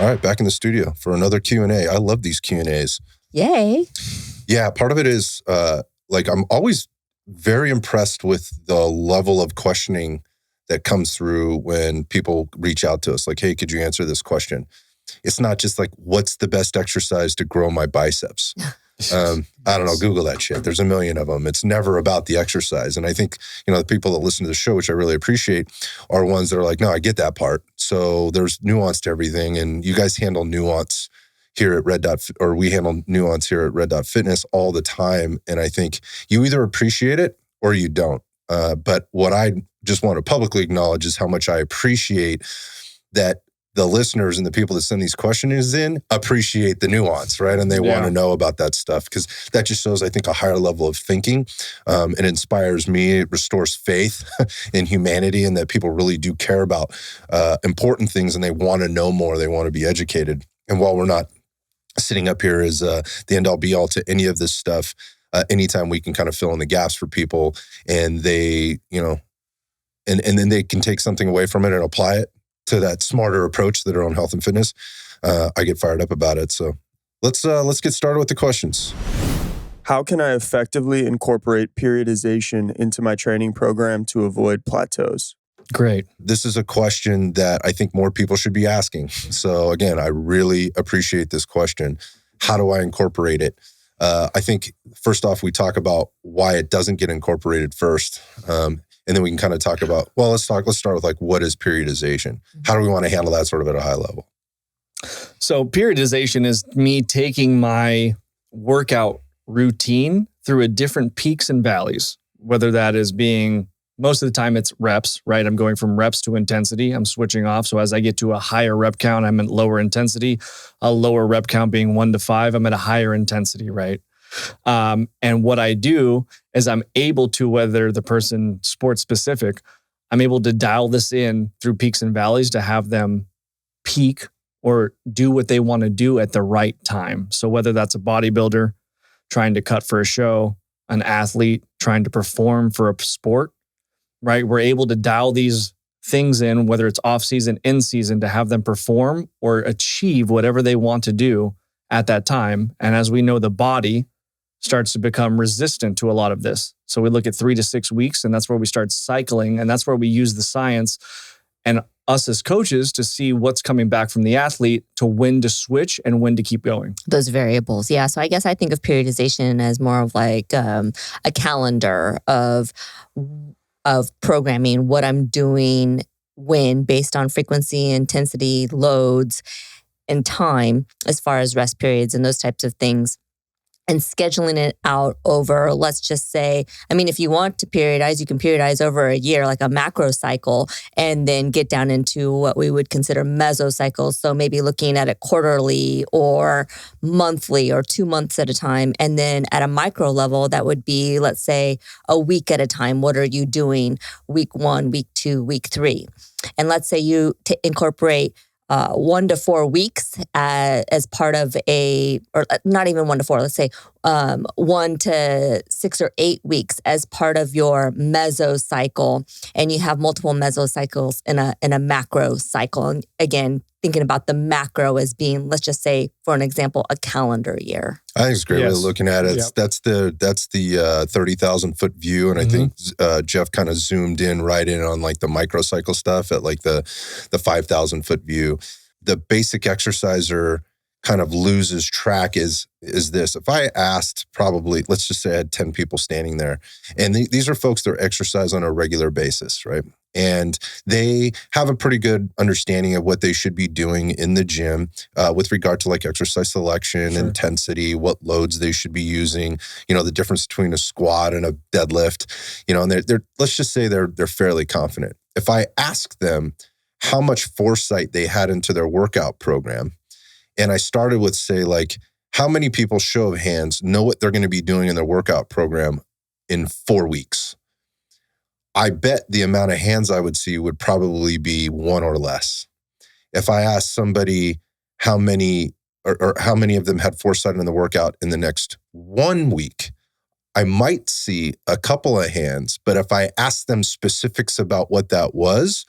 All right, back in the studio for another Q&A. I love these Q&As. Yay. Yeah, part of it is I'm always very impressed with the level of questioning that comes through when people reach out to us. Like, hey, could you answer this question? It's not just like, what's the best exercise to grow my biceps? I don't know, Google that shit. There's a million of them. It's never about the exercise. And I think, the people that listen to the show, which I really appreciate, are ones that are like, no, I get that part. So there's nuance to everything. And you guys handle nuance here at we handle nuance here at Red Dot Fitness all the time. And I think you either appreciate it or you don't. But what I just want to publicly acknowledge is how much I appreciate that the listeners and the people that send these questions in appreciate the nuance, right? And they want to know about that stuff because that just shows, I think, a higher level of thinking. It inspires me. It restores faith in humanity and that people really do care about important things and they want to know more. They want to be educated. And while we're not sitting up here as the end-all be-all to any of this stuff, anytime we can kind of fill in the gaps for people and they, and then they can take something away from it and apply it to that smarter approach to their own health and fitness, I get fired up about it. So let's get started with the questions. How can I effectively incorporate periodization into my training program to avoid plateaus? Great. This is a question that I think more people should be asking. So again, I really appreciate this question. How do I incorporate it? I think first off, we talk about why it doesn't get incorporated first. And then we can kind of talk about, let's start with like, what is periodization? How do we want to handle that sort of at a high level? So periodization is me taking my workout routine through a different peaks and valleys, whether that is being, most of the time it's reps, right? I'm going from reps to intensity. I'm switching off. So as I get to a higher rep count, I'm at lower intensity. A lower rep count being 1 to 5, I'm at a higher intensity, right? And what I do is I'm able to, whether the person sports specific, I'm able to dial this in through peaks and valleys to have them peak or do what they want to do at the right time. So whether that's a bodybuilder trying to cut for a show, an athlete trying to perform for a sport, right? We're able to dial these things in, whether it's off season, in season, to have them perform or achieve whatever they want to do at that time. And as we know, the body starts to become resistant to a lot of this. So we look at 3 to 6 weeks, and that's where we start cycling. And that's where we use the science and us as coaches to see what's coming back from the athlete to when to switch and when to keep going. Those variables. Yeah. So I guess I think of periodization as more of like a calendar of programming, what I'm doing when, based on frequency, intensity, loads, and time, as far as rest periods and those types of things. And scheduling it out over, let's just say, if you want to periodize, you can periodize over a year, like a macro cycle, and then get down into what we would consider mesocycles. So maybe looking at it quarterly or monthly or 2 months at a time. And then at a micro level, that would be, let's say, a week at a time. What are you doing week 1, week 2, week 3? And let's say you incorporate 1 to 4 weeks as part of or not even 1 to 4, let's say 1 to 6 or 8 weeks as part of your mesocycle, and you have multiple mesocycles in a macro cycle. And again, thinking about the macro as being, let's just say, for an example, a calendar year. I think it's a great way of looking at it. Yep. That's the 30,000 foot view. And I think Jeff kind of zoomed right in on like the microcycle stuff at like the 5,000 foot view. The basic exerciser kind of loses track is this. If I asked probably, let's just say I had 10 people standing there, and these are folks that exercise on a regular basis, right? And they have a pretty good understanding of what they should be doing in the gym with regard to like exercise selection, intensity, what loads they should be using, the difference between a squat and a deadlift, and they're let's just say they're fairly confident. If I ask them how much foresight they had into their workout program, and I started with, say, like, how many people, show of hands, know what they're going to be doing in their workout program in 4 weeks? I bet the amount of hands I would see would probably be 1 or less. If I asked somebody how many or how many of them had foresight in the workout in the next 1 week, I might see a couple of hands. But if I asked them specifics about what that was,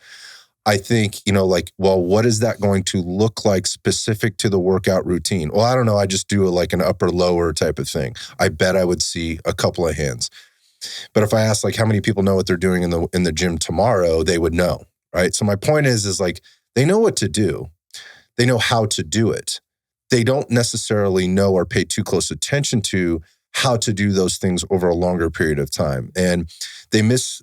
I think, like, well, what is that going to look like specific to the workout routine? Well, I don't know. I just do like an upper lower type of thing. I bet I would see a couple of hands. But if I ask like how many people know what they're doing in the gym tomorrow, they would know, right? So my point is like they know what to do. They know how to do it. They don't necessarily know or pay too close attention to how to do those things over a longer period of time. And they miss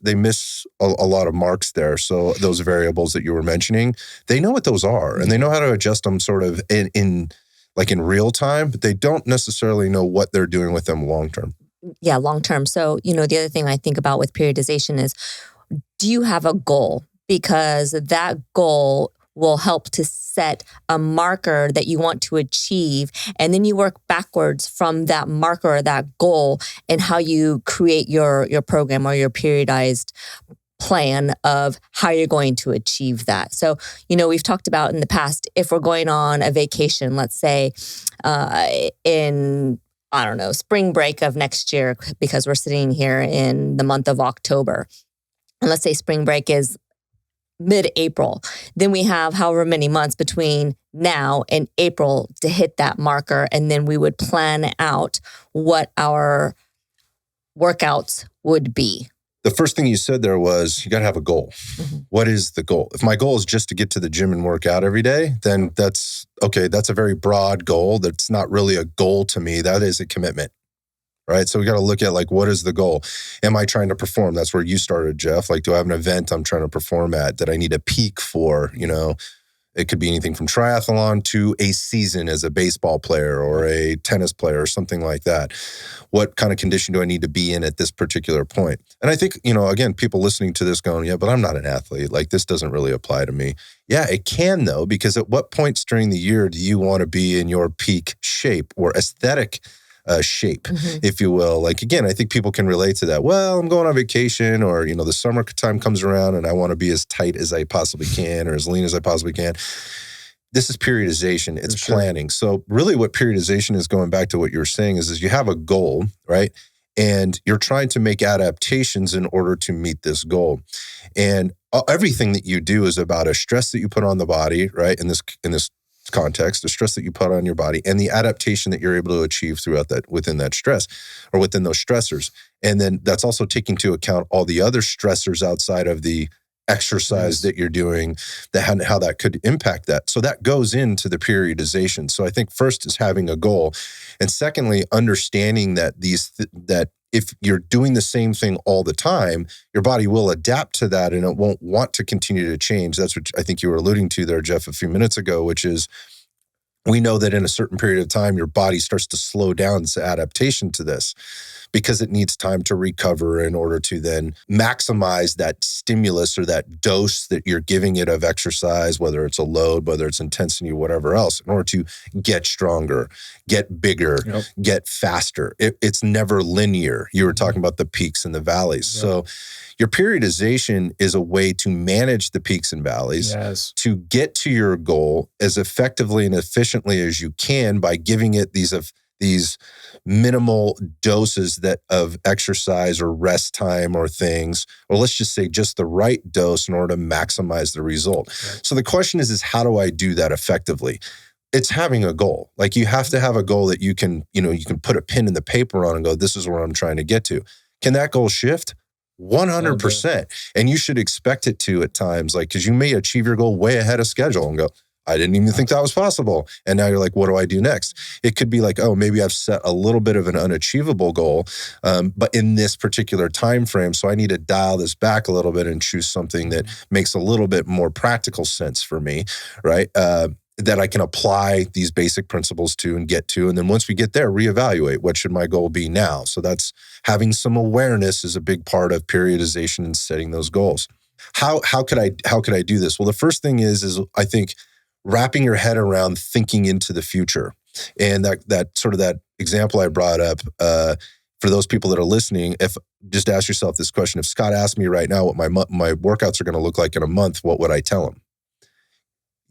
a lot of marks there. So those variables that you were mentioning, they know what those are and they know how to adjust them sort of in real time, but they don't necessarily know what they're doing with them long term. Yeah, long term. So, the other thing I think about with periodization is, do you have a goal? Because that goal will help to set a marker that you want to achieve. And then you work backwards from that marker or that goal and how you create your program or your periodized plan of how you're going to achieve that. So, we've talked about in the past, if we're going on a vacation, let's say in, I don't know, spring break of next year, because we're sitting here in the month of October. And let's say spring break is mid-April. Then we have however many months between now and April to hit that marker. And then we would plan out what our workouts would be. The first thing you said there was you got to have a goal. Mm-hmm. What is the goal? If my goal is just to get to the gym and work out every day, then that's okay. That's a very broad goal. That's not really a goal to me. That is a commitment. Right. So we got to look at like, what is the goal? Am I trying to perform? That's where you started, Jeff. Like, do I have an event I'm trying to perform at that I need a peak for? It could be anything from triathlon to a season as a baseball player or a tennis player or something like that. What kind of condition do I need to be in at this particular point? And I think, again, people listening to this going, yeah, but I'm not an athlete. Like, this doesn't really apply to me. Yeah, it can though, because at what points during the year do you want to be in your peak shape or aesthetic shape, if you will? Like, again, I think people can relate to that. Well, I'm going on vacation or, the summer time comes around and I want to be as tight as I possibly can or as lean as I possibly can. This is periodization. It's planning. So really what periodization is, going back to what you were saying, is you have a goal, right? And you're trying to make adaptations in order to meet this goal. And everything that you do is about a stress that you put on the body, right? In this context, the stress that you put on your body and the adaptation that you're able to achieve within that stress or within those stressors. And then that's also taking into account all the other stressors outside of the exercise that you're doing, how that could impact that. So that goes into the periodization. So I think first is having a goal. And secondly, understanding that that if you're doing the same thing all the time, your body will adapt to that and it won't want to continue to change. That's what I think you were alluding to there, Jeff, a few minutes ago, which is we know that in a certain period of time, your body starts to slow down its adaptation to this because it needs time to recover in order to then maximize that stimulus or that dose that you're giving it of exercise, whether it's a load, whether it's intensity, whatever else, in order to get stronger, get bigger, get faster. It's never linear. You were talking about the peaks and the valleys. Yep. So your periodization is a way to manage the peaks and valleys, to get to your goal as effectively and efficiently as you can by giving it these minimal doses of exercise or rest time or things, or let's just say just the right dose in order to maximize the result. Right. So the question is how do I do that effectively? It's having a goal. Like, you have to have a goal that you can put a pin in the paper on and go, this is where I'm trying to get to. Can that goal shift? 100%. And you should expect it to at times, like, because you may achieve your goal way ahead of schedule and go, I didn't even think that was possible. And now you're like, what do I do next? It could be like, oh, maybe I've set a little bit of an unachievable goal, but in this particular time frame, so I need to dial this back a little bit and choose something that makes a little bit more practical sense for me, right? That I can apply these basic principles to and get to. And then once we get there, reevaluate, what should my goal be now? So that's having some awareness is a big part of periodization and setting those goals. How could I do this? Well, the first thing is I think wrapping your head around thinking into the future. And that sort of that example I brought up, for those people that are listening, just ask yourself this question. If Scott asked me right now what my workouts are going to look like in a month, what would I tell him?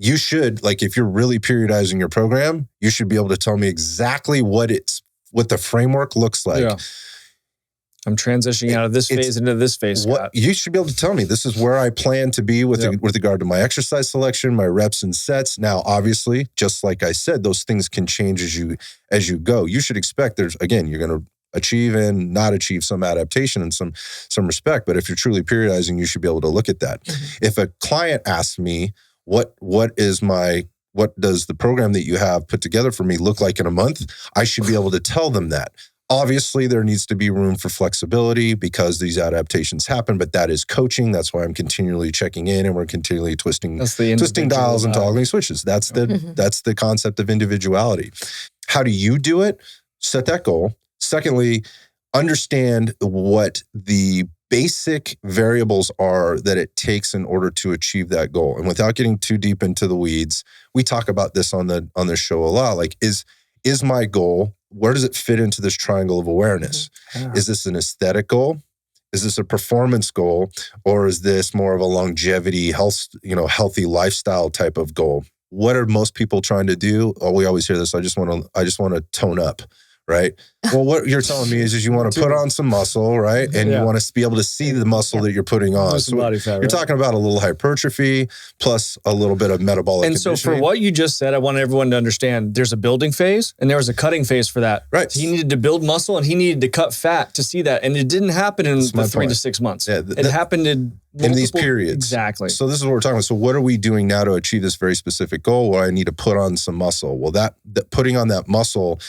You should, like, if you're really periodizing your program, you should be able to tell me exactly what the framework looks like. Yeah. I'm transitioning out of this phase into this phase. What you should be able to tell me, this is where I plan to be with regard to my exercise selection, my reps and sets. Now, obviously, just like I said, those things can change as you go. You should expect you're going to achieve and not achieve some adaptation in some respect. But if you're truly periodizing, you should be able to look at that. Mm-hmm. If a client asks me, what does the program that you have put together for me look like in a month? I should be able to tell them that. Obviously, there needs to be room for flexibility because these adaptations happen, but that is coaching. That's why I'm continually checking in and we're continually twisting dials and toggling switches. That's the concept of individuality. How do you do it? Set that goal. Secondly, understand what the basic variables are that it takes in order to achieve that goal. And without getting too deep into the weeds, we talk about this on the show a lot. Like, is my goal, where does it fit into this triangle of awareness? Yeah. Is this an aesthetic goal? Is this a performance goal? Or is this more of a longevity, healthy lifestyle type of goal? What are most people trying to do? Oh, we always hear this. I just want to tone up. Right. Well, what you're telling me is you want to put on some muscle, right? And you want to be able to see the muscle that you're putting on. So body fat, you're talking about a little hypertrophy plus a little bit of metabolic conditioning. So for what you just said, I want everyone to understand there's a building phase and there was a cutting phase for that. Right. He needed to build muscle and he needed to cut fat to see that. And it didn't happen in the 3 to 6 months. Yeah, it happened in these periods. Exactly. So this is what we're talking about. So what are we doing now to achieve this very specific goal where I need to put on some muscle? Well, that putting on that muscle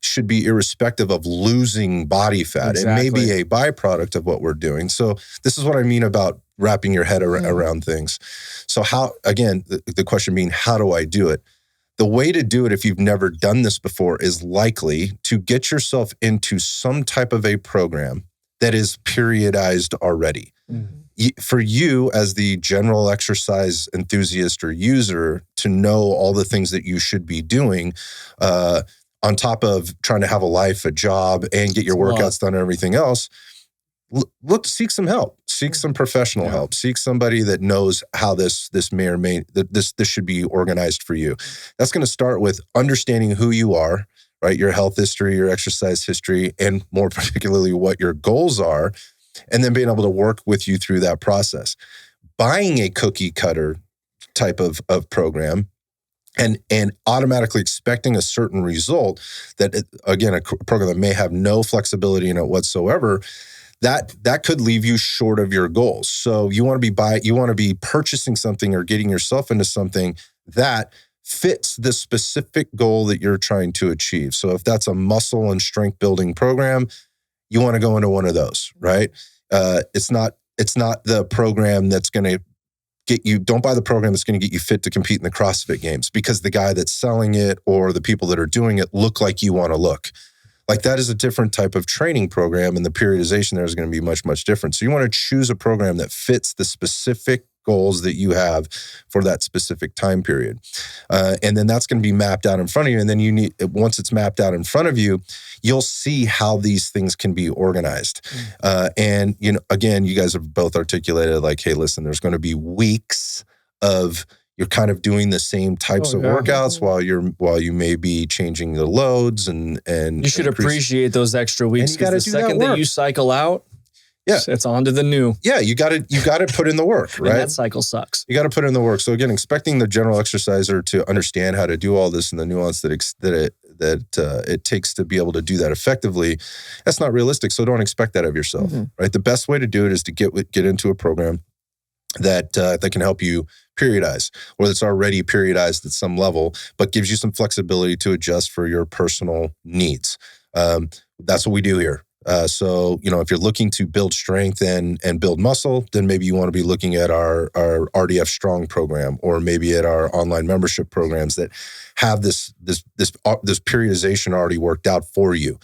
should be irrespective of losing body fat. Exactly. It may be a byproduct of what we're doing. So this is what I mean about wrapping your head around things. So how, again, the question being, how do I do it? The way to do it, if you've never done this before, is likely to get yourself into some type of a program that is periodized already. Mm-hmm. For you as the general exercise enthusiast or user to know all the things that you should be doing, on top of trying to have a life, a job, and get your workouts done and everything else, seek some help. Seek some professional help. Seek somebody that knows how this may or may this should be organized for you. That's going to start with understanding who you are, right? Your health history, your exercise history, and more particularly what your goals are, and then being able to work with you through that process. Buying a cookie cutter type of program and automatically expecting a certain result that, again, a program that may have no flexibility in it whatsoever, that could leave you short of your goals. So you want to be purchasing something or getting yourself into something that fits the specific goal that you're trying to achieve. So if that's a muscle and strength building program, you want to go into one of those, right? It's not the program that's going to don't buy the program that's going to get you fit to compete in the CrossFit Games because the guy that's selling it or the people that are doing it look like you want to look. Like, that is a different type of training program, and the periodization there is going to be much, much different. So you want to choose a program that fits the specific goals that you have for that specific time period. And then that's going to be mapped out in front of you. And then once it's mapped out in front of you, you'll see how these things can be organized. And, again, you guys have both articulated like, hey, listen, there's going to be weeks of you're kind of doing the same types of workouts while you may be changing the loads and you should appreciate those extra weeks. And you got to do that work. The second that you cycle out, it's on to the new. Yeah, you got to put in the work, right? And that cycle sucks. You got to put in the work. So again, expecting the general exerciser to understand how to do all this and the nuance that it takes to be able to do that effectively, that's not realistic. So don't expect that of yourself, right? The best way to do it is to get into a program that can help you periodize, or that's already periodized at some level, but gives you some flexibility to adjust for your personal needs. That's what we do here. So, if you're looking to build strength and build muscle, then maybe you want to be looking at our RDF Strong program, or maybe at our online membership programs that have this periodization already worked out for you.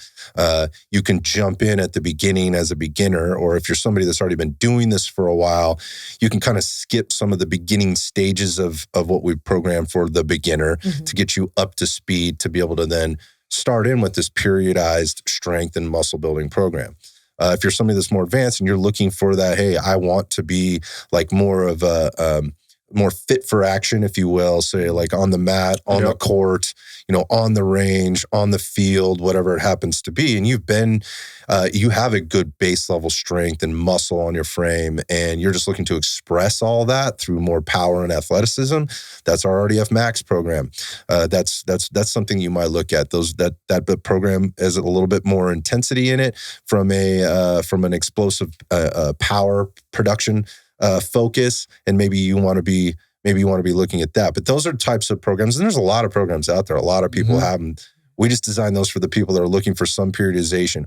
You can jump in at the beginning as a beginner, or if you're somebody that's already been doing this for a while, you can kind of skip some of the beginning stages of what we've programmed for the beginner to get you up to speed to be able to then start in with this periodized strength and muscle building program. If you're somebody that's more advanced and you're looking for that, hey, I want to be like more of a more fit for action, if you will, say like on the mat, on the court, on the range, on the field, whatever it happens to be. And you have a good base level strength and muscle on your frame, and you're just looking to express all that through more power and athleticism. That's our RDF Max program. That's something you might look at. That program has a little bit more intensity in it from an explosive power production focus, and maybe you want to be looking at that. But those are types of programs, and there's a lot of programs out there. A lot of people have them. We just design those for the people that are looking for some periodization.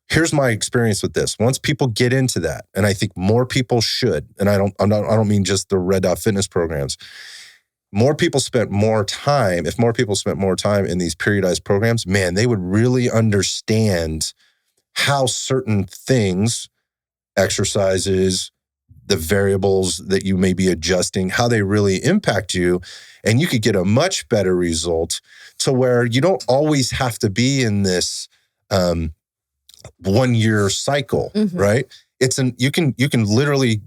Here's my experience with this. Once people get into that, and I think more people should, and I don't mean just the Red Dot Fitness programs. If more people spent more time in these periodized programs, man, they would really understand how certain things, exercises, the variables that you may be adjusting, how they really impact you. And you could get a much better result to where you don't always have to be in this 1 year cycle, right? You can literally,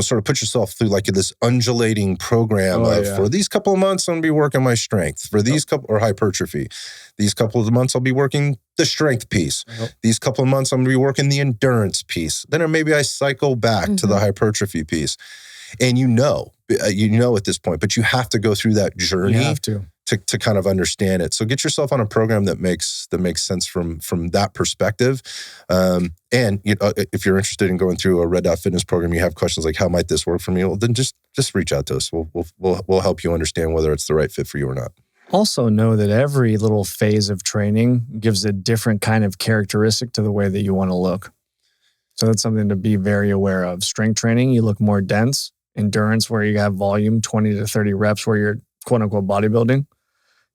sort of put yourself through like this undulating program for these couple of months, I'm going to be working my strength. For these or hypertrophy. These couple of months, I'll be working the strength piece. These couple of months, I'm going to be working the endurance piece. Then maybe I cycle back to the hypertrophy piece. And you know at this point, but you have to go through that journey. You have to kind of understand it. So get yourself on a program that makes sense from that perspective. And if you're interested in going through a Red Dot Fitness program, you have questions like, how might this work for me? Well, then just reach out to us. We'll help you understand whether it's the right fit for you or not. Also know that every little phase of training gives a different kind of characteristic to the way that you want to look. So that's something to be very aware of. Strength training, you look more dense. Endurance, where you have volume, 20 to 30 reps, where you're quote unquote bodybuilding.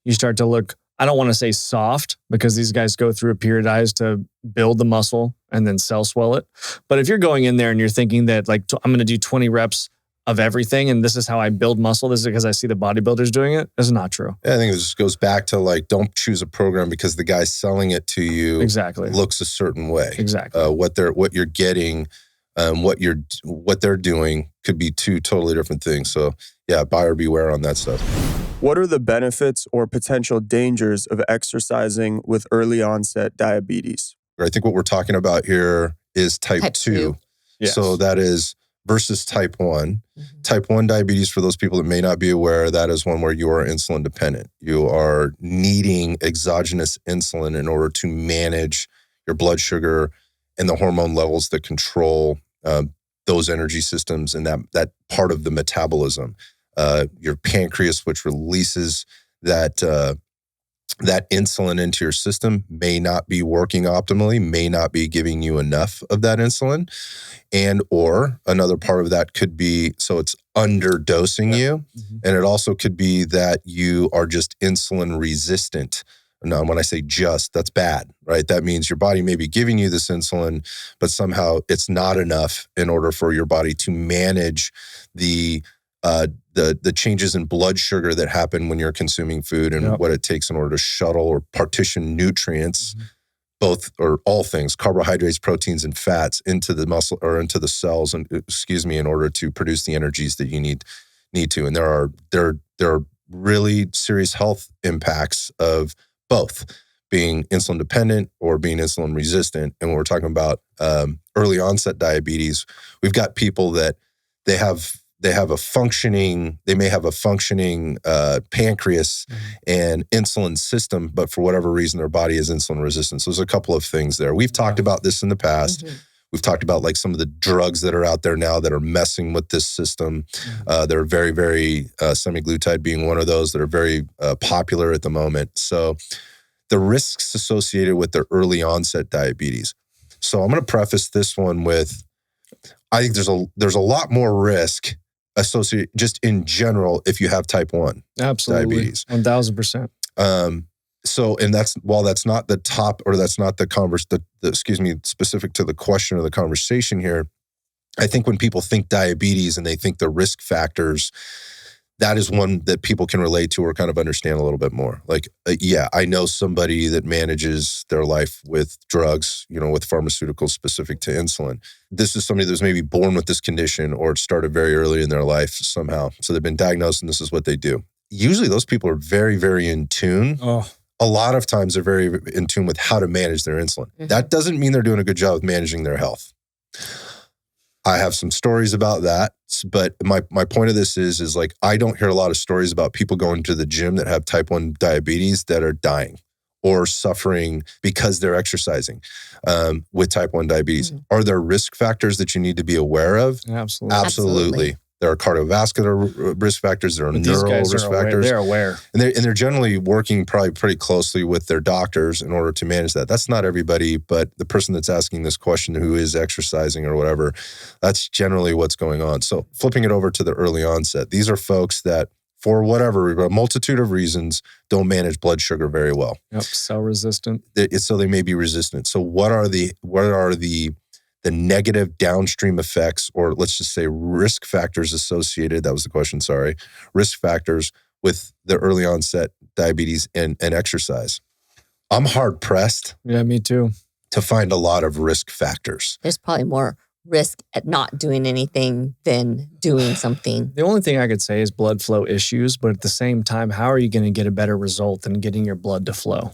You start to look, I don't want to say soft, because these guys go through a periodized to build the muscle and then cell swell it. But if you're going in there and you're thinking that like, I'm going to do 20 reps of everything, and this is how I build muscle, this is because I see the bodybuilders doing it, that's not true. Yeah, I think it just goes back to like, don't choose a program because the guy selling it to you looks a certain way. Exactly. What you're getting, what they're doing could be two totally different things. So yeah, buyer beware on that stuff. What are the benefits or potential dangers of exercising with early onset diabetes? I think what we're talking about here is type 2. Yes. So that is versus type 1. Type 1 diabetes, for those people that may not be aware, that is one where you are insulin dependent. You are needing exogenous insulin in order to manage your blood sugar and the hormone levels that control those energy systems and that part of the metabolism. Your pancreas, which releases that insulin into your system, may not be working optimally, may not be giving you enough of that insulin. And or another part of that could be, so it's underdosing you. And it also could be that you are just insulin resistant. Now, when I say just, that's bad, right? That means your body may be giving you this insulin, but somehow it's not enough in order for your body to manage the changes in blood sugar that happen when you're consuming food and what it takes in order to shuttle or partition nutrients, both or all things, carbohydrates, proteins, and fats into the muscle or into the cells, and in order to produce the energies that you need to. And there are really serious health impacts of both being insulin dependent or being insulin resistant. And when we're talking about early onset diabetes, we've got people that they may have a functioning pancreas and insulin system, but for whatever reason, their body is insulin resistant. So there's a couple of things there. We've talked about this in the past. We've talked about like some of the drugs that are out there now that are messing with this system. They're very, very semaglutide being one of those that are very popular at the moment. So the risks associated with the early onset diabetes. So I'm going to preface this one with, I think there's a lot more risk associated just in general if you have type 1 diabetes. 1,000%. So, and while that's not the top, or that's not specific to the question or the conversation here, I think when people think diabetes and they think the risk factors, that is one that people can relate to or kind of understand a little bit more. Like, yeah, I know somebody that manages their life with drugs, with pharmaceuticals specific to insulin. This is somebody that was maybe born with this condition or it started very early in their life somehow. So they've been diagnosed and this is what they do. Usually those people are very, very in tune. Oh, A lot of times they're very in tune with how to manage their insulin. Mhm. That doesn't mean they're doing a good job of managing their health. I have some stories about that, but my point of this is like, I don't hear a lot of stories about people going to the gym that have type 1 diabetes that are dying or suffering because they're exercising with type 1 diabetes. Mhm. Are there risk factors that you need to be aware of? absolutely. Absolutely. There are cardiovascular risk factors. There are But these neural guys risk are aware. factors. They're aware. And they're generally working probably pretty closely with their doctors in order to manage that. That's not everybody, but the person that's asking this question who is exercising or whatever, that's generally what's going on. So flipping it over to the early onset, these are folks that for whatever, a multitude of reasons, don't manage blood sugar very well. Yep, cell resistant. So they may be resistant. So what are the negative downstream effects, or let's just say risk factors associated, that was the question, sorry, risk factors with the early onset diabetes and exercise? I'm hard pressed Yeah, me too. to find a lot of risk factors. There's probably more risk at not doing anything than doing something. The only thing I could say is blood flow issues, but at the same time, how are you going to get a better result than getting your blood to flow?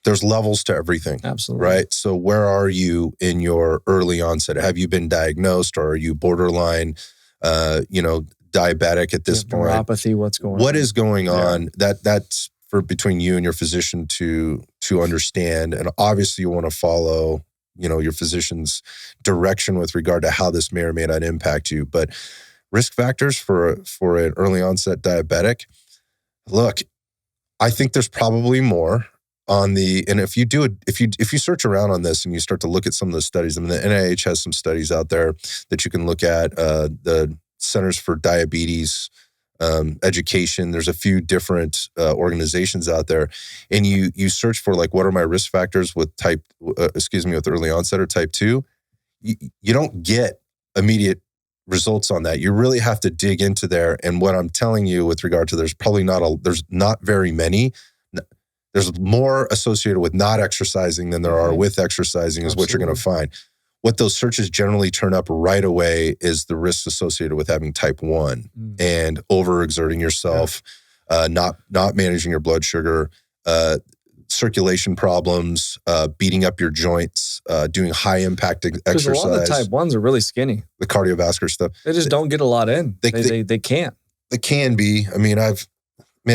There's levels to everything. Absolutely. Right? So where are you in your early onset? Have you been diagnosed or are you borderline, diabetic at this point? Neuropathy, what's going on? What is going Yeah. on? That's for between you and your physician to understand. And obviously you want to follow, your physician's direction with regard to how this may or may not impact you. But risk factors for an early onset diabetic, look, I think there's probably more. And if you search around on this and you start to look at some of the studies, I mean, the NIH has some studies out there that you can look at, the Centers for Diabetes Education. There's a few different organizations out there, and you search for like, what are my risk factors with with early onset or type 2? You don't get immediate results on that. You really have to dig into there. And what I'm telling you with regard to, there's not very many. There's more associated with not exercising than there are with exercising is what you're going to find. What those searches generally turn up right away is the risks associated with having type 1 and overexerting yourself, not managing your blood sugar, circulation problems, beating up your joints, doing high impact exercise. Because a lot of the type 1s are really skinny. The cardiovascular stuff. They just don't get a lot in. They can't. They can be. I mean,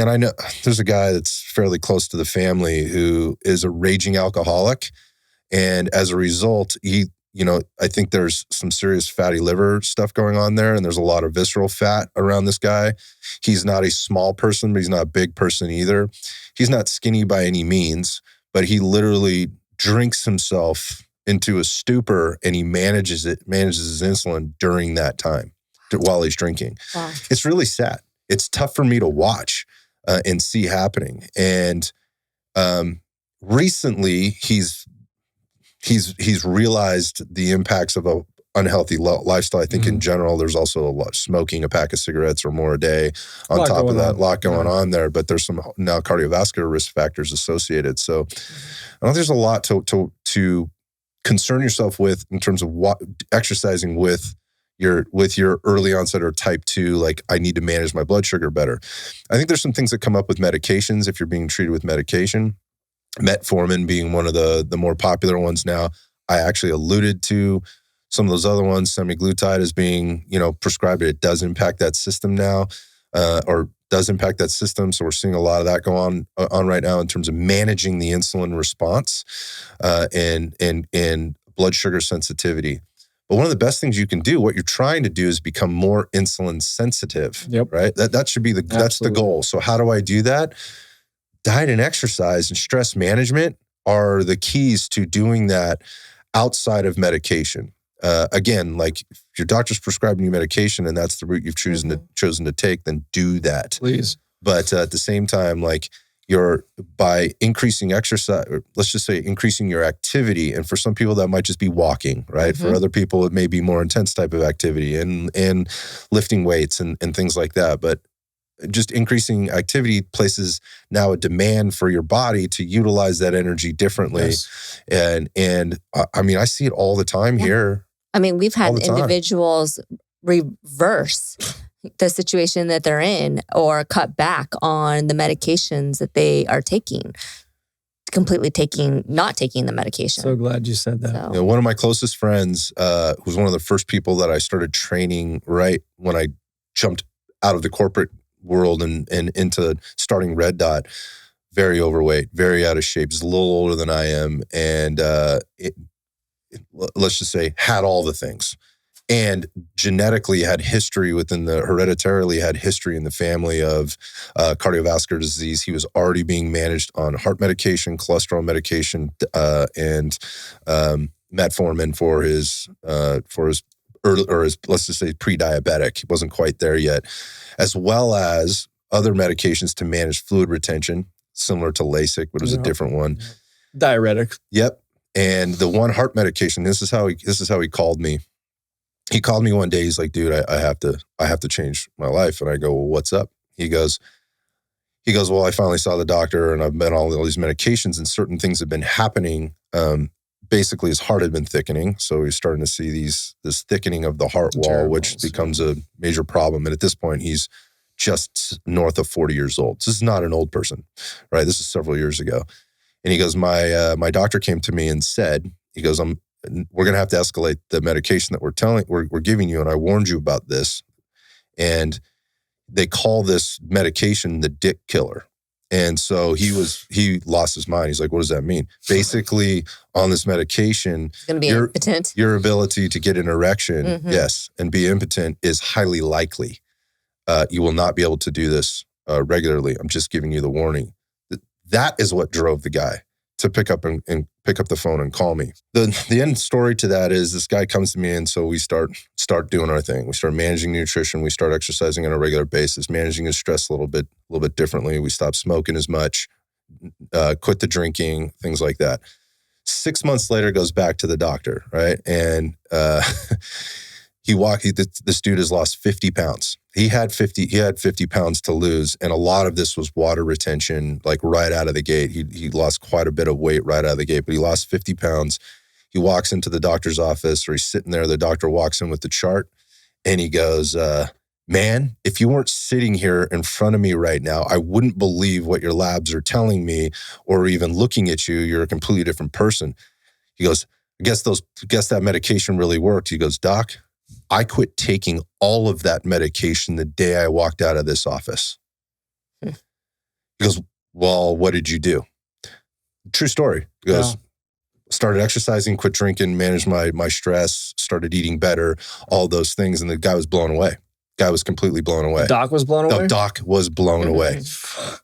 I know there's a guy that's fairly close to the family who is a raging alcoholic. And as a result, I think there's some serious fatty liver stuff going on there. And there's a lot of visceral fat around this guy. He's not a small person, but he's not a big person either. He's not skinny by any means, but he literally drinks himself into a stupor and he manages his insulin during that time while he's drinking. Wow. It's really sad. It's tough for me to watch and see happening. And recently, he's realized the impacts of a unhealthy lifestyle. I think in general, there's also a lot of smoking, a pack of cigarettes or more a day. On top of that, a lot going on there. But there's some now cardiovascular risk factors associated. So I think there's a lot to concern yourself with in terms of what exercising with your early onset or type 2, like I need to manage my blood sugar better. I think there's some things that come up with medications if you're being treated with medication. Metformin being one of the more popular ones now. I actually alluded to some of those other ones, semaglutide as being, prescribed. It does impact that system now, or does impact that system. So we're seeing a lot of that go on right now in terms of managing the insulin response and blood sugar sensitivity. But one of the best things you can do, what you're trying to do is become more insulin sensitive, right? That should be that's the goal. So how do I do that? Diet and exercise and stress management are the keys to doing that outside of medication. Again, like if your doctor's prescribing you medication and that's the route you've chosen to take, then do that. Please. But at the same time, like by increasing exercise, let's just say increasing your activity. And for some people that might just be walking, right? For other people, it may be more intense type of activity and lifting weights and things like that. But just increasing activity places now a demand for your body to utilize that energy differently. Yes. And I mean, I see it all the time here. I mean, we've All had the time. individuals reverse the situation that they're in or cut back on the medications that they are taking, completely not taking the medication. So glad you said that. So, You know, one of my closest friends, who's one of the first people that I started training right when I jumped out of the corporate world and into starting Red Dot, very overweight, very out of shape, just a little older than I am. And let's just say had all the things. And genetically had history hereditarily had history in the family of cardiovascular disease. He was already being managed on heart medication, cholesterol medication, and metformin for his early, or his, let's just say, pre-diabetic. He wasn't quite there yet, as well as other medications to manage fluid retention, similar to LASIK, but it was a different one. Diuretic. Yep. And the one heart medication. This is how he called me. He called me one day. He's like, dude, I have to change my life. And I go, well, what's up? He goes, well, I finally saw the doctor and I've been on all these medications and certain things have been happening. Basically his heart had been thickening. So he's starting to see this thickening of the heart wall, which becomes a major problem. And at this point, he's just north of 40 years old. This is not an old person, right? This is several years ago. And he goes, my doctor came to me and said, he goes, we're going to have to escalate the medication that we're giving you. And I warned you about this. And they call this medication the dick killer. And so he lost his mind. He's like, what does that mean? Basically, on this medication, it's going to be impotent. Your ability to get an erection, yes, and be impotent is highly likely. You will not be able to do this regularly. I'm just giving you the warning. That is what drove the guy to pick up the phone and call me. The end story to that is this guy comes to me, and so we start doing our thing. We start managing nutrition. We start exercising on a regular basis, managing his stress a little bit differently. We stop smoking as much, quit the drinking, things like that. 6 months later, goes back to the doctor, right? And this dude has lost 50 pounds. He had 50 pounds to lose. And a lot of this was water retention, like right out of the gate. He lost quite a bit of weight right out of the gate, but he lost 50 pounds. He walks into the doctor's office, or he's sitting there. The doctor walks in with the chart and he goes, man, if you weren't sitting here in front of me right now, I wouldn't believe what your labs are telling me, or even looking at you. You're a completely different person. He goes, I guess that medication really worked. He goes, Doc, I quit taking all of that medication the day I walked out of this office. He goes, well, what did you do? True story. He goes, started exercising, quit drinking, managed my stress, started eating better, all those things. And the guy was blown away. Guy was completely blown away. Doc was blown away? No, Doc was blown away.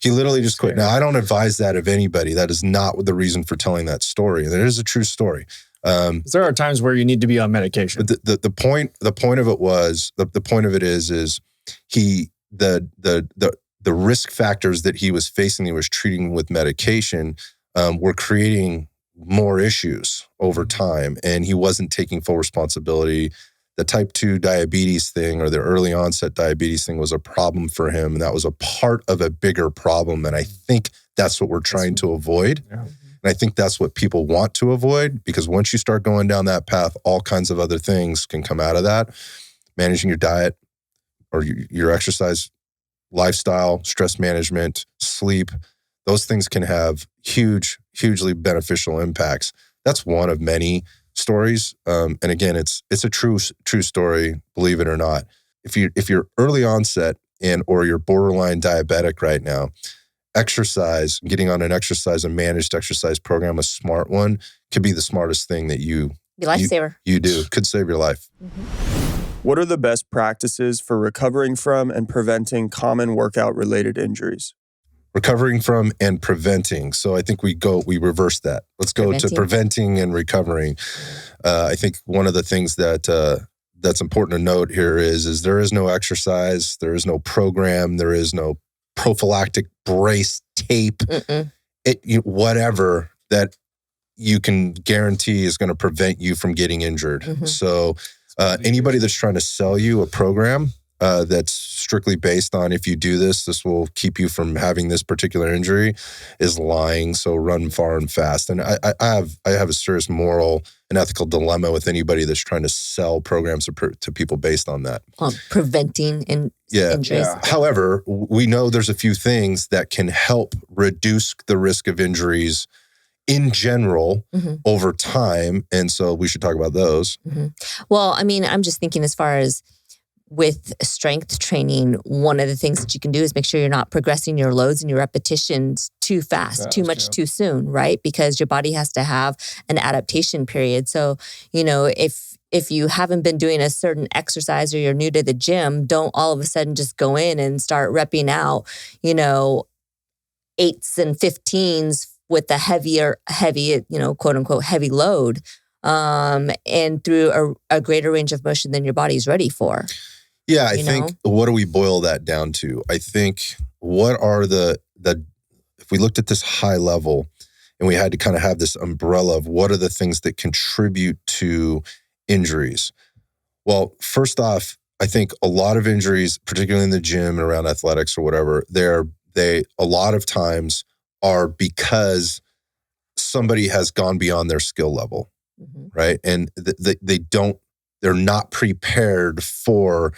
He literally just quit. Now, I don't advise that of anybody. That is not the reason for telling that story. And it is a true story. There are times where you need to be on medication. But the point of it is the risk factors that he was facing, he was treating with medication, were creating more issues over time, and he wasn't taking full responsibility. The type 2 diabetes thing, or the early onset diabetes thing, was a problem for him, and that was a part of a bigger problem. And I think that's what we're trying to avoid. Yeah. And I think that's what people want to avoid, because once you start going down that path, all kinds of other things can come out of that. Managing your diet or your exercise, lifestyle, stress management, sleep, those things can have hugely beneficial impacts. That's one of many stories. And again, it's a true story, believe it or not. If you're early onset or you're borderline diabetic right now, exercise, getting on an exercise, a managed exercise program, a smart one, could be the smartest thing that you lifesaver. You do. Could save your life. What are the best practices for recovering from and preventing common workout-related injuries? Recovering from and preventing. So I think we reverse that. Let's go to preventing and recovering. I think one of the things that's important to note here is there is no exercise, there is no program, there is no prophylactic brace, tape, whatever that you can guarantee is going to prevent you from getting injured. So anybody that's trying to sell you a program, that's strictly based on if you do this, this will keep you from having this particular injury is lying. So run far and fast. And I have a serious moral and ethical dilemma with anybody that's trying to sell programs to people based on that. Preventing injuries. Yeah. However, we know there's a few things that can help reduce the risk of injuries in general over time. And so we should talk about those. Well, I mean, I'm just thinking as far as with strength training, one of the things that you can do is make sure you're not progressing your loads and your repetitions too fast, too much too soon, right? Because your body has to have an adaptation period. So, you know, if you haven't been doing a certain exercise or you're new to the gym, don't all of a sudden just go in and start repping out, you know, 8s and 15s with the heavy, you know, quote unquote, heavy load, and through a greater range of motion than your body's ready for. Yeah, I think, what do we boil that down to? I think, what are the if we looked at this high level and we had to kind of have this umbrella of what are the things that contribute to injuries? Well, first off, I think a lot of injuries, particularly in the gym and around athletics or whatever, they a lot of times are because somebody has gone beyond their skill level, right? And they're not prepared for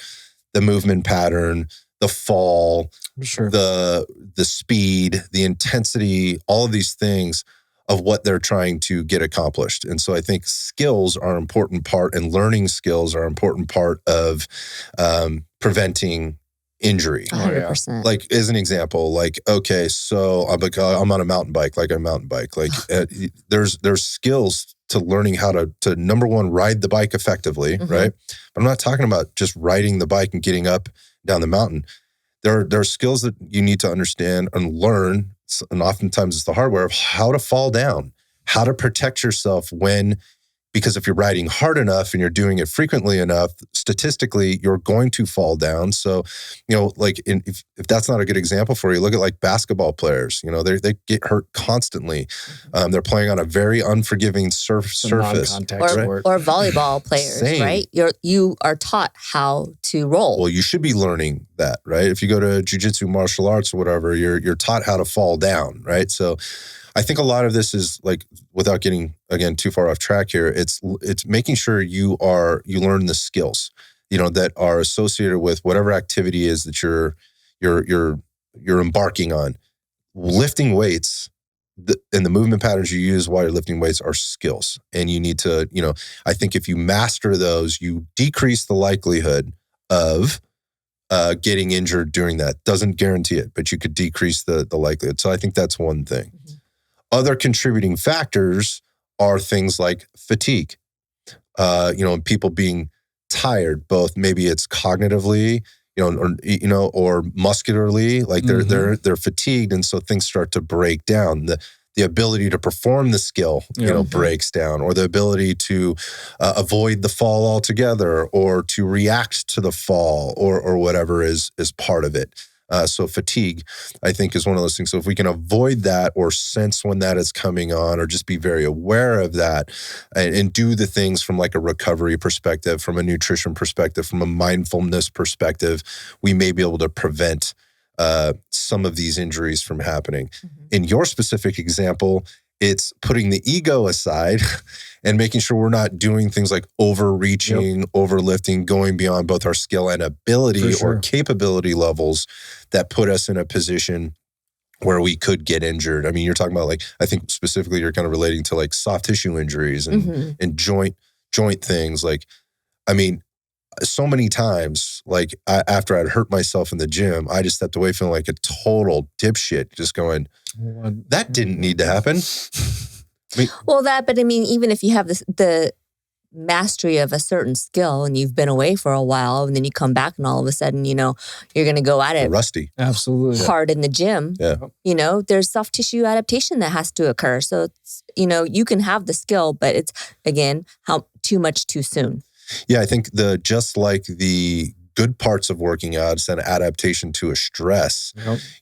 the movement pattern, the fall, the speed, the intensity, all of these things of what they're trying to get accomplished. And so I think skills are an important part, and learning skills are an important part of preventing injury. 100%. Like, as an example, like, okay, so I'm on a mountain bike, like there's skills to learning how to number one, ride the bike effectively, right? But I'm not talking about just riding the bike and getting up down the mountain. There are skills that you need to understand and learn, and oftentimes it's the hardware of how to fall down, how to protect yourself because if you're riding hard enough and you're doing it frequently enough, statistically, you're going to fall down. So, you know, like if that's not a good example for you, look at like basketball players. You know, they get hurt constantly. They're playing on a very unforgiving surface. Or volleyball players, right? You are taught how to roll. Well, you should be learning that, right? If you go to jiu-jitsu, martial arts, or whatever, you're taught how to fall down, right? So I think a lot of this is, like, without getting, again, too far off track here, it's making sure you learn the skills, you know, that are associated with whatever activity is that you're embarking on. Lifting weights and the movement patterns you use while you're lifting weights are skills. And you need to, you know, I think if you master those, you decrease the likelihood of getting injured during that. Doesn't guarantee it, but you could decrease the likelihood. So I think that's one thing. Other contributing factors are things like fatigue, and people being tired, both maybe it's cognitively, or muscularly, like they're fatigued. And so things start to break down. The ability to perform the skill, breaks down, or the ability to avoid the fall altogether, or to react to the fall, or whatever is part of it. So fatigue, I think, is one of those things. So if we can avoid that, or sense when that is coming on, or just be very aware of that, and do the things from like a recovery perspective, from a nutrition perspective, from a mindfulness perspective, we may be able to prevent some of these injuries from happening. In your specific example, it's putting the ego aside and making sure we're not doing things like overreaching, overlifting, going beyond both our skill and ability or capability levels that put us in a position where we could get injured. I mean, you're talking about, like, I think specifically you're kind of relating to like soft tissue injuries and joint things. Like, I mean, so many times, like after I'd hurt myself in the gym, I just stepped away feeling like a total dipshit, just going, that didn't need to happen. But even if you have the mastery of a certain skill and you've been away for a while, and then you come back and all of a sudden, you're going to go at it rusty, absolutely hard in the gym. There's soft tissue adaptation that has to occur. So it's, you can have the skill, but it's, again, how too much too soon. Yeah, I think just like the good parts of working out is an adaptation to a stress.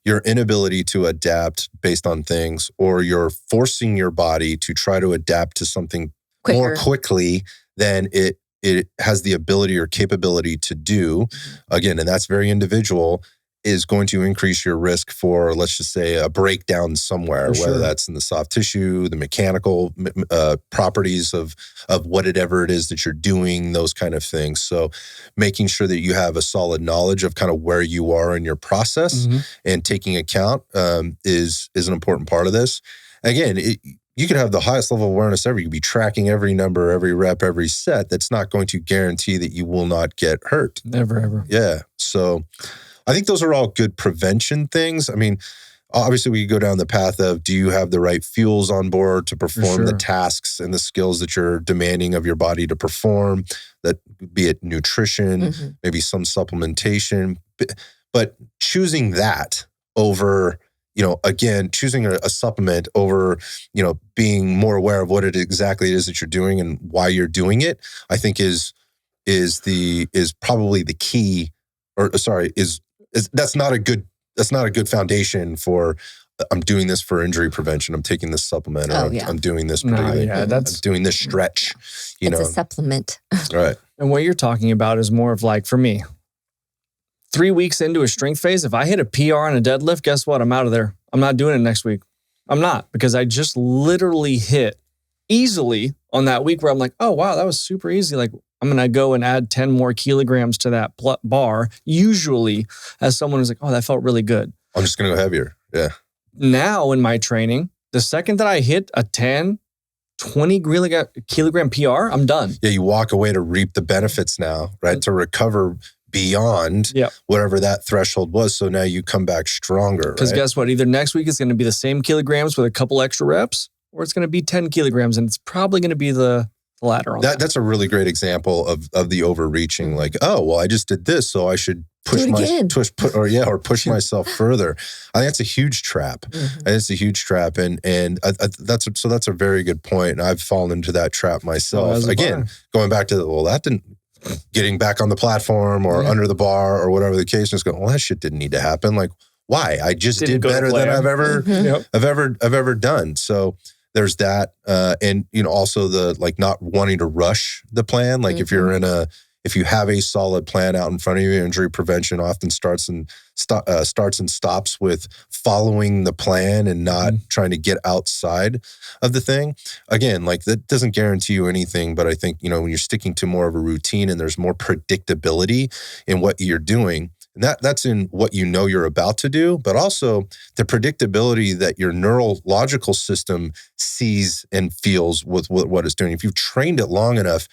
Your inability to adapt based on things, or you're forcing your body to try to adapt to something more quickly than it it has the ability or capability to do, again, and that's very individual, is going to increase your risk for, let's just say, a breakdown somewhere, For whether sure. that's in the soft tissue, the mechanical properties of whatever it is that you're doing, those kind of things. So making sure that you have a solid knowledge of kind of where you are in your process and taking account is an important part of this. Again, you could have the highest level of awareness ever. You could be tracking every number, every rep, every set. That's not going to guarantee that you will not get hurt. Never, ever. Yeah. So I think those are all good prevention things. I mean, obviously we could go down the path of, do you have the right fuels on board to perform the tasks and the skills that you're demanding of your body to perform, that be it nutrition, maybe some supplementation, but choosing that over, again, choosing a supplement over, being more aware of what it exactly is that you're doing and why you're doing it, I think is probably the key, that's not a good foundation for, I'm doing this for injury prevention, I'm taking this supplement, or I'm doing this particular, I'm doing this stretch, It's a supplement. Right. And what you're talking about is more of like, for me, 3 weeks into a strength phase, if I hit a PR on a deadlift, guess what? I'm out of there. I'm not doing it next week. I'm not, because I just literally hit easily on that week where I'm like, oh, wow, that was super easy. Like, I'm going to go and add 10 more kilograms to that bar, usually as someone who's like, oh, that felt really good. I'm just going to go heavier. Yeah. Now in my training, the second that I hit a 10, 20 kilogram PR, I'm done. Yeah, you walk away to reap the benefits now, right? To recover beyond whatever that threshold was. So now you come back stronger. Because guess what? Either next week it's going to be the same kilograms with a couple extra reps, or it's going to be 10 kilograms, and it's probably going to be the latter on that. That's a really great example of the overreaching. Like, oh, well, I just did this, so I should push myself further. I think that's a huge trap. And it's a huge trap, and that's a very good point. And I've fallen into that trap myself. Again, going back to that didn't. Getting back on the platform or under the bar or whatever the case is, going, well, that shit didn't need to happen. Like, why? I just did better than I've ever done. So there's that, and also the like not wanting to rush the plan. Like if you have a solid plan out in front of you, injury prevention often starts and stops with following the plan and not trying to get outside of the thing. Again, like that doesn't guarantee you anything, but I think, when you're sticking to more of a routine and there's more predictability in what you're doing, and that's in what you're about to do, but also the predictability that your neurological system sees and feels with what it's doing. If you've trained it long enough,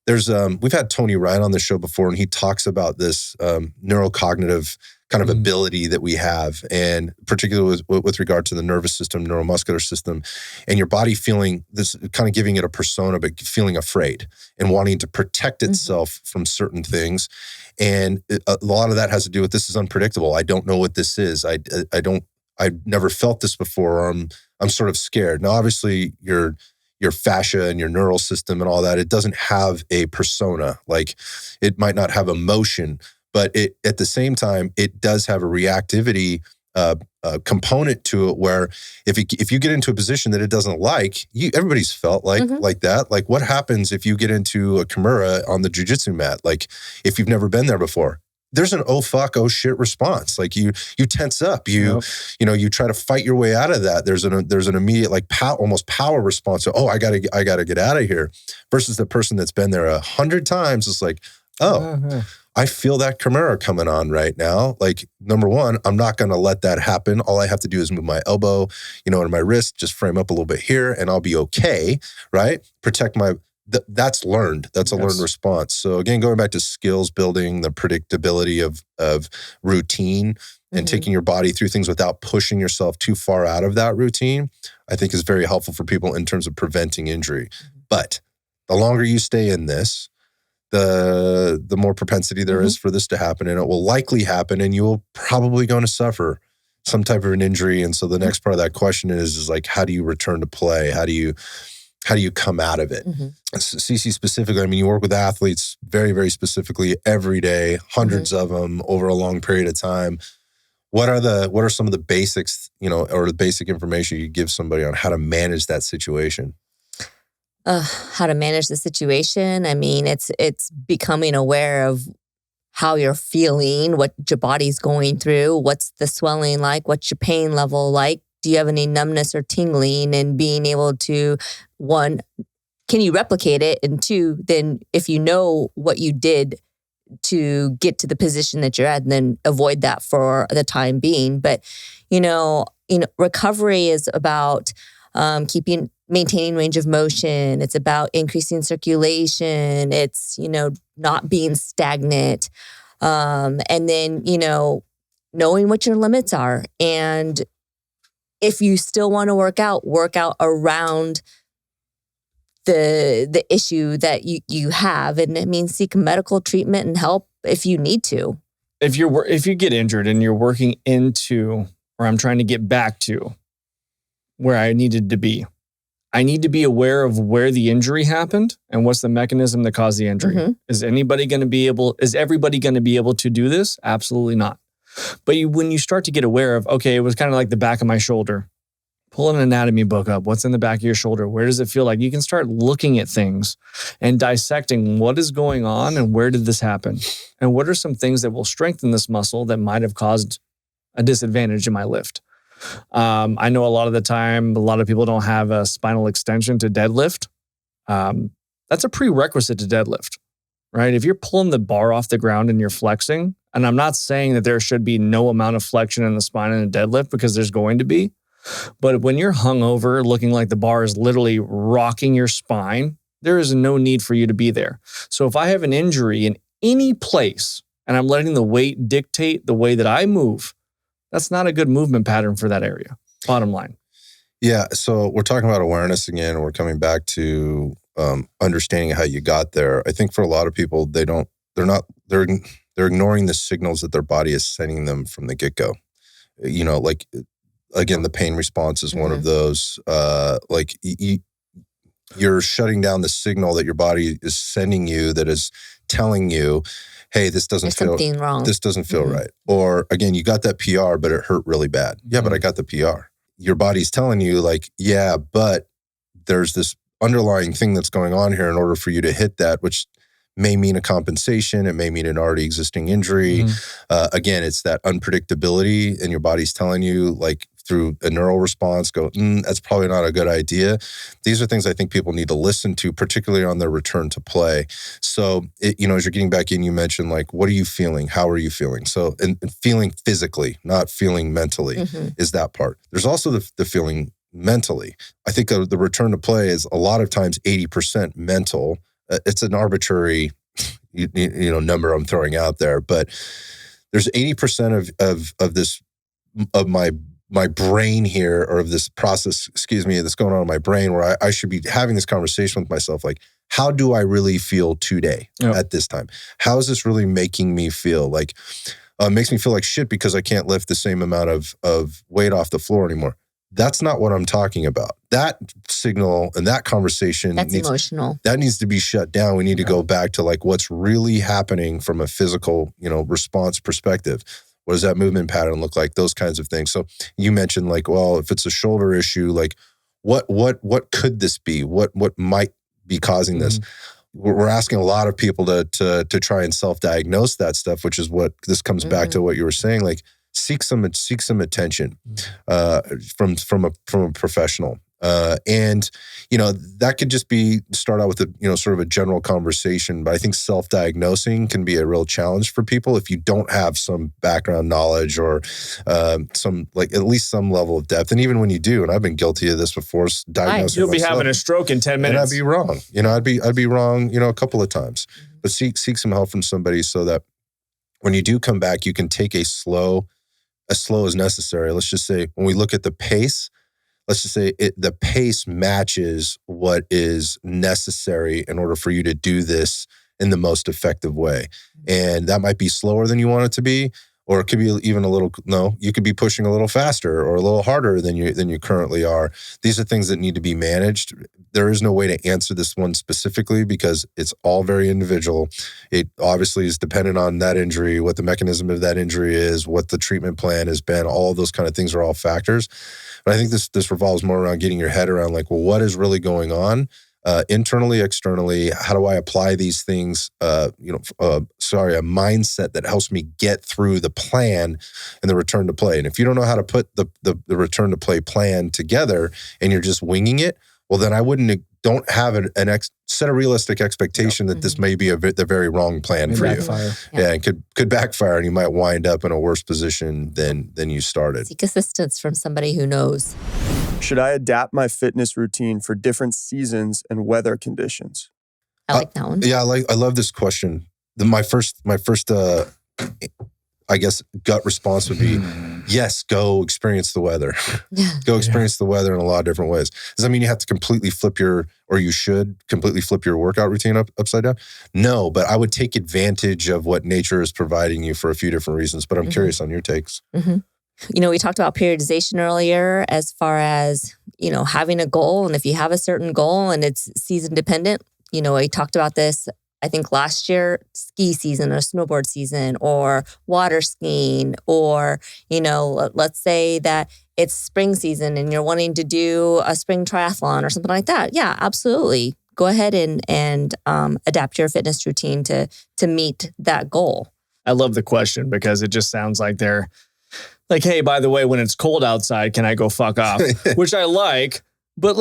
we've had Tony Ryan on the show before, and he talks about this neurocognitive kind of ability that we have, and particularly with regard to the nervous system, neuromuscular system, and your body feeling this, kind of giving it a persona, but feeling afraid and wanting to protect itself from certain things. And a lot of that has to do with, this is unpredictable. I don't know what this is. I've never felt this before. Or I'm sort of scared. Now, obviously, your fascia and your neural system and all that, it doesn't have a persona. Like, it might not have emotion, but at the same time, it does have a reactivity component to it, where if you get into a position that it doesn't like, everybody's felt like that. Like, what happens if you get into a Kimura on the jiu-jitsu mat? Like, if you've never been there before, there's an oh fuck, oh shit response. Like you tense up, you try to fight your way out of that. There's an immediate like almost power response. So, I gotta get out of here. Versus the person that's been there 100 times is like, I feel that Kimura coming on right now. Like, number one, I'm not going to let that happen. All I have to do is move my elbow, and my wrist, just frame up a little bit here, and I'll be okay, right? Protect my, that's learned. That's a learned response. So again, going back to skills building, the predictability of routine and taking your body through things without pushing yourself too far out of that routine, I think is very helpful for people in terms of preventing injury. But the longer you stay in this, the more propensity there is for this to happen, and it will likely happen, and you will probably going to suffer some type of an injury. And so the next part of that question is like, how do you return to play? How do you come out of it? CC specifically, I mean, you work with athletes very, very specifically every day, hundreds of them over a long period of time. What are some of the basics, or the basic information you give somebody on how to manage that situation? how to manage the situation. I mean, it's becoming aware of how you're feeling, what your body's going through, what's the swelling like, what's your pain level like, do you have any numbness or tingling, and being able to, one, can you replicate it? And two, then if you know what you did to get to the position that you're at, then avoid that for the time being. But, recovery is about maintaining range of motion. It's about increasing circulation. It's, not being stagnant. And then, knowing what your limits are. And if you still want to work out around the issue that you have. And it means seek medical treatment and help if you need to. If you get injured and you're working into, or I'm trying to get back to where I needed to be, I need to be aware of where the injury happened and what's the mechanism that caused the injury. Mm-hmm. Is everybody going to be able to do this? Absolutely not. But when you start to get aware of, okay, it was kind of like the back of my shoulder, pull an anatomy book up. What's in the back of your shoulder? Where does it feel like? You can start looking at things and dissecting what is going on and where did this happen? And what are some things that will strengthen this muscle that might have caused a disadvantage in my lift? I know a lot of the time, a lot of people don't have a spinal extension to deadlift. That's a prerequisite to deadlift, right? If you're pulling the bar off the ground and you're flexing, and I'm not saying that there should be no amount of flexion in the spine in a deadlift, because there's going to be, but when you're hungover, looking like the bar is literally rocking your spine, there is no need for you to be there. So if I have an injury in any place and I'm letting the weight dictate the way that I move, that's not a good movement pattern for that area. Bottom line. Yeah. So we're talking about awareness again, and we're coming back to understanding how you got there. I think for a lot of people, they're ignoring the signals that their body is sending them from the get-go. Like, again, the pain response is one of those. You're shutting down the signal that your body is sending you, that is telling you, hey, this doesn't feel wrong. This doesn't feel right. Or again, you got that PR, but it hurt really bad. Yeah, but I got the PR. Your body's telling you like, yeah, but there's this underlying thing that's going on here in order for you to hit that, which may mean a compensation. It may mean an already existing injury. Again, it's that unpredictability, and your body's telling you, like, through a neural response, go, that's probably not a good idea. These are things I think people need to listen to, particularly on their return to play. So, as you're getting back in, you mentioned, like, what are you feeling? How are you feeling? So, and feeling physically, not feeling mentally, is that part. There's also the feeling mentally. I think the return to play is a lot of times 80% mental. It's an arbitrary, number I'm throwing out there, but there's 80% of this, of my brain here, or of this process, that's going on in my brain, where I should be having this conversation with myself. Like, how do I really feel today at this time? How is this really making me feel? Like, it makes me feel like shit because I can't lift the same amount of weight off the floor anymore. That's not what I'm talking about. That signal and that conversation, that's emotional. That needs to be shut down. We need to go back to, like, what's really happening from a physical, response perspective. What does that movement pattern look like? Those kinds of things. So you mentioned, like, well, if it's a shoulder issue, like, what could this be? What might be causing this? We're asking a lot of people to try and self-diagnose that stuff, which is what this comes back to what you were saying. Like, seek some attention from a professional. And that could just be start out with a sort of a general conversation. But I think self-diagnosing can be a real challenge for people if you don't have some background knowledge or some, like, at least some level of depth. And even when you do, and I've been guilty of this before, diagnosing you'll be myself, having a stroke in 10 minutes. And I'd be wrong. I'd be wrong. A couple of times. But seek some help from somebody so that when you do come back, you can take as slow as necessary. Let's just say when we look at the pace. Let's just say the pace matches what is necessary in order for you to do this in the most effective way. And that might be slower than you want it to be, or it could be even you could be pushing a little faster or a little harder than you currently are. These are things that need to be managed. There is no way to answer this one specifically because it's all very individual. It obviously is dependent on that injury, what the mechanism of that injury is, what the treatment plan has been. All of those kind of things are all factors. But I think this revolves more around getting your head around, like, well, what is really going on? internally, externally. How do I apply these things? A mindset that helps me get through the plan and the return to play. And if you don't know how to put the return to play plan together and you're just winging it, well, then I don't have set a realistic expectation that this may be the very wrong plan for you. Yeah, it could backfire, and you might wind up in a worse position than you started. Seek assistance from somebody who knows. Should I adapt my fitness routine for different seasons and weather conditions? I like that one. Yeah, I love this question. My first I guess gut response would be, yes, go experience the weather. Go experience the weather in a lot of different ways. Does that mean you have to completely you should completely flip your workout routine upside down? No, but I would take advantage of what nature is providing you for a few different reasons. But I'm curious on your takes. We talked about periodization earlier as far as, having a goal. And if you have a certain goal and it's season dependent, we talked about this, I think last year, ski season or snowboard season or water skiing, or, let's say that it's spring season and you're wanting to do a spring triathlon or something like that. Yeah, absolutely. Go ahead and adapt your fitness routine to meet that goal. I love the question because it just sounds like they're like, hey, by the way, when it's cold outside, can I go fuck off? Which I like. But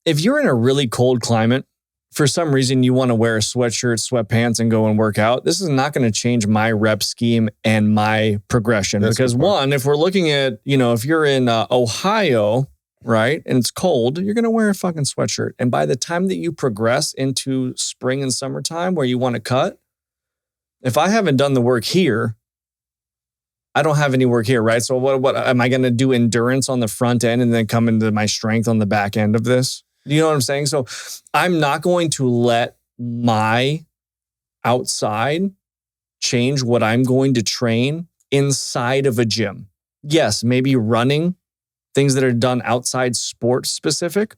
if you're in a really cold climate, for some reason you want to wear a sweatshirt, sweatpants, and go and work out, this is not going to change my rep scheme and my progression. That's because one, if we're looking at, if you're in Ohio, right, and it's cold, you're going to wear a fucking sweatshirt. And by the time that you progress into spring and summertime where you want to cut, if I haven't done the work here, I don't have any work here, right? So what am I going to do endurance on the front end and then come into my strength on the back end of this? Do you know what I'm saying? So I'm not going to let my outside change what I'm going to train inside of a gym. Yes, maybe running, things that are done outside sports specific,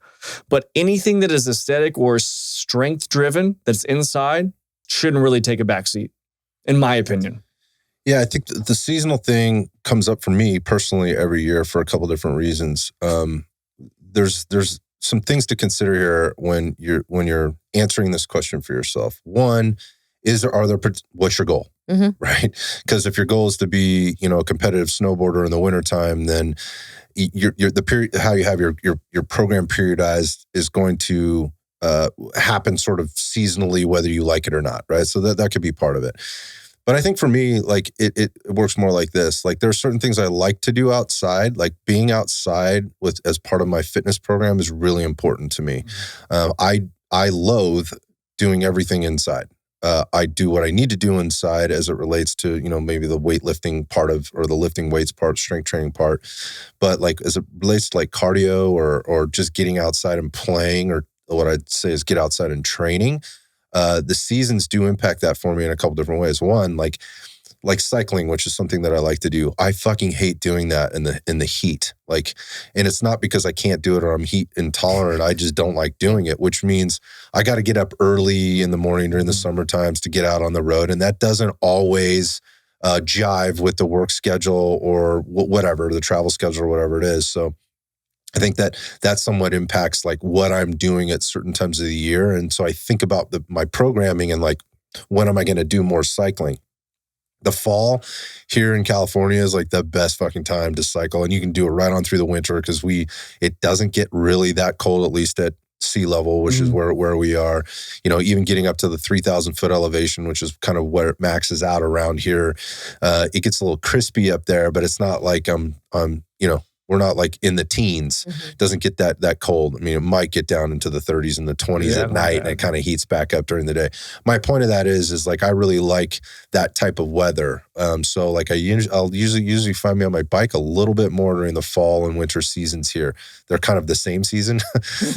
but anything that is aesthetic or strength driven that's inside shouldn't really take a backseat, in my opinion. Yeah, I think the seasonal thing comes up for me personally every year for a couple different reasons. There's some things to consider here when you're answering this question for yourself. One is, what's your goal, right? Because if your goal is to be, a competitive snowboarder in the wintertime, then the period, how you have your program periodized is going to happen sort of seasonally, whether you like it or not, right? So that could be part of it. But I think for me, it works more like this. There are certain things I like to do outside. Being outside as part of my fitness program is really important to me. I loathe doing everything inside. I do what I need to do inside as it relates to, maybe the weightlifting part or the lifting weights part, strength training part. But as it relates to cardio or just getting outside and playing, or what I'd say is get outside and training, the seasons do impact that for me in a couple different ways. One, like cycling, which is something that I like to do. I fucking hate doing that in the heat. And it's not because I can't do it or I'm heat intolerant. I just don't like doing it, which means I got to get up early in the morning during the summer times to get out on the road. And that doesn't always jive with the work schedule or whatever, the travel schedule or whatever it is. So I think that somewhat impacts what I'm doing at certain times of the year. And so I think about my programming and when am I going to do more cycling? The fall here in California is the best fucking time to cycle. And you can do it right on through the winter because it doesn't get really that cold, at least at sea level, which is where we are. Even getting up to the 3,000 foot elevation, which is kind of where it maxes out around here. It gets a little crispy up there, but it's not like we're not in the teens. It doesn't get that cold. I mean, it might get down into the 30s and the 20s at night, and it kind of heats back up during the day. My point of that is I really like that type of weather. So I'll usually find me on my bike a little bit more during the fall and winter seasons here. They're kind of the same season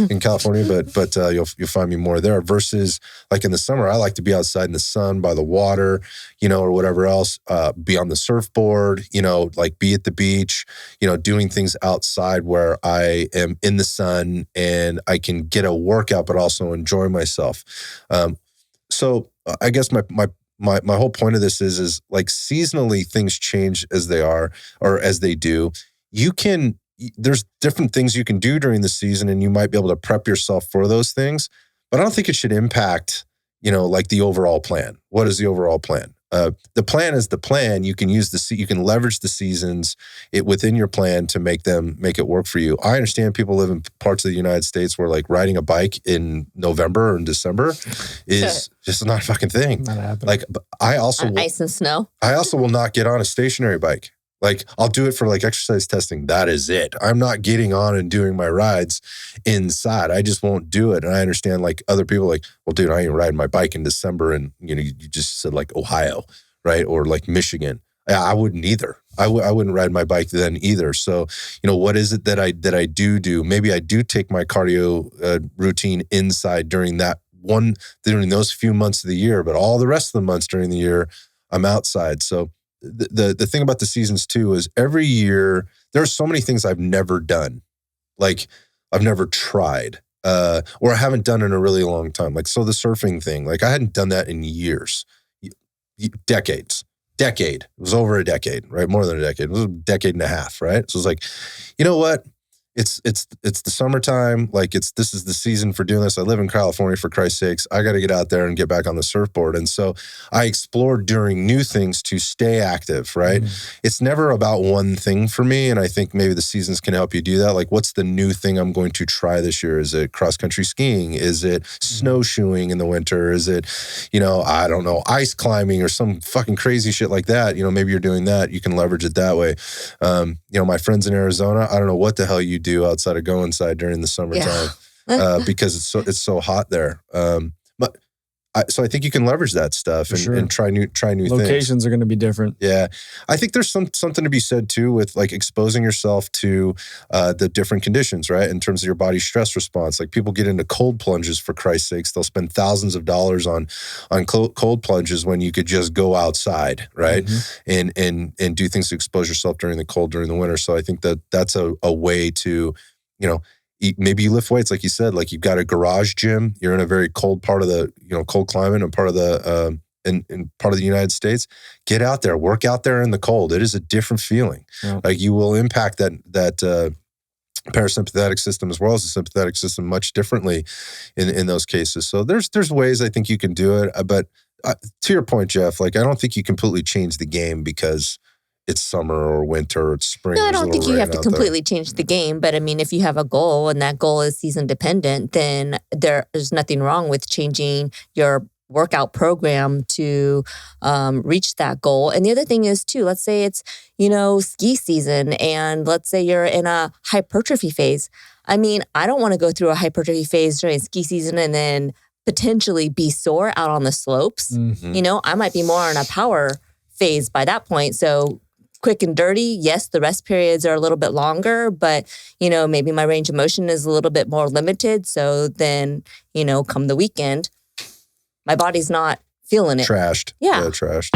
in California, but you'll find me more there versus in the summer. I like to be outside in the sun by the water, or whatever else, be on the surfboard, be at the beach, doing things outside where I am in the sun and I can get a workout, but also enjoy myself. So I guess my whole point of this is seasonally things change as they are, or as they do. There's different things you can do during the season and you might be able to prep yourself for those things. but I don't think it should impact, like the overall plan. What is the overall plan? The plan is the plan. You can you can leverage the seasons within your plan to make it work for you. I understand people live in parts of the United States where like riding a bike in November or in December is just not a fucking thing. Not happening. Like I also ice and snow. I also will not get on a stationary bike. Like I'll do it for like exercise testing. That is it. I'm not getting on and doing my rides inside. I just won't do it. And I understand like other people like, well, dude, I ain't riding my bike in December. And you just said like Ohio, right? Or like Michigan. I wouldn't either. I wouldn't ride my bike then either. So, what is it that I do? Maybe I do take my cardio routine inside during those few months of the year, but all the rest of the months during the year, I'm outside. So the thing about the seasons too is every year there are so many things I've never done, like I've never tried, or I haven't done in a really long time. Like so the surfing thing, like I hadn't done that in years, decades. It was over a decade, right? More than a decade. It was a decade and a half, right? So it's like, you know what? It's the summertime. Like this is the season for doing this. I live in California, for Christ's sakes. I got to get out there and get back on the surfboard. And so I explored doing new things to stay active, right? It's never about one thing for me. And I think maybe the seasons can help you do that. Like what's the new thing I'm going to try this year? Is it cross-country skiing? Is it snowshoeing in the winter? Is it, I don't know, ice climbing or some fucking crazy shit like that? Maybe you're doing that. You can leverage it that way. My friends in Arizona, I don't know what the hell you do outside of go inside during the summertime because it's so hot there. So I think you can leverage that stuff and try new things. Locations are going to be different. Yeah. I think there's something to be said too with like exposing yourself to the different conditions, right? In terms of your body's stress response. Like people get into cold plunges, for Christ's sakes. They'll spend thousands of dollars on cold plunges when you could just go outside, right? And do things to expose yourself during the cold, during the winter. So I think that's a way to, maybe you lift weights, like you said, like you've got a garage gym. You're in a very cold part of the, cold climate and part of the, in part of the United States. Get out there, work out there in the cold. It is a different feeling. Yeah. Like you will impact that parasympathetic system as well as the sympathetic system much differently in those cases. So there's ways I think you can do it. But to your point, Jeff, like I don't think you completely change the game because it's summer or winter or it's spring. No, I don't think you have to completely change the game. But I mean, if you have a goal and that goal is season dependent, then there's nothing wrong with changing your workout program to reach that goal. And the other thing is too, let's say it's, ski season and let's say you're in a hypertrophy phase. I mean, I don't want to go through a hypertrophy phase during ski season and then potentially be sore out on the slopes. I might be more in a power phase by that point. So quick and dirty, yes, the rest periods are a little bit longer, but, maybe my range of motion is a little bit more limited. So then, come the weekend, my body's not feeling it. Trashed. Yeah. Trashed.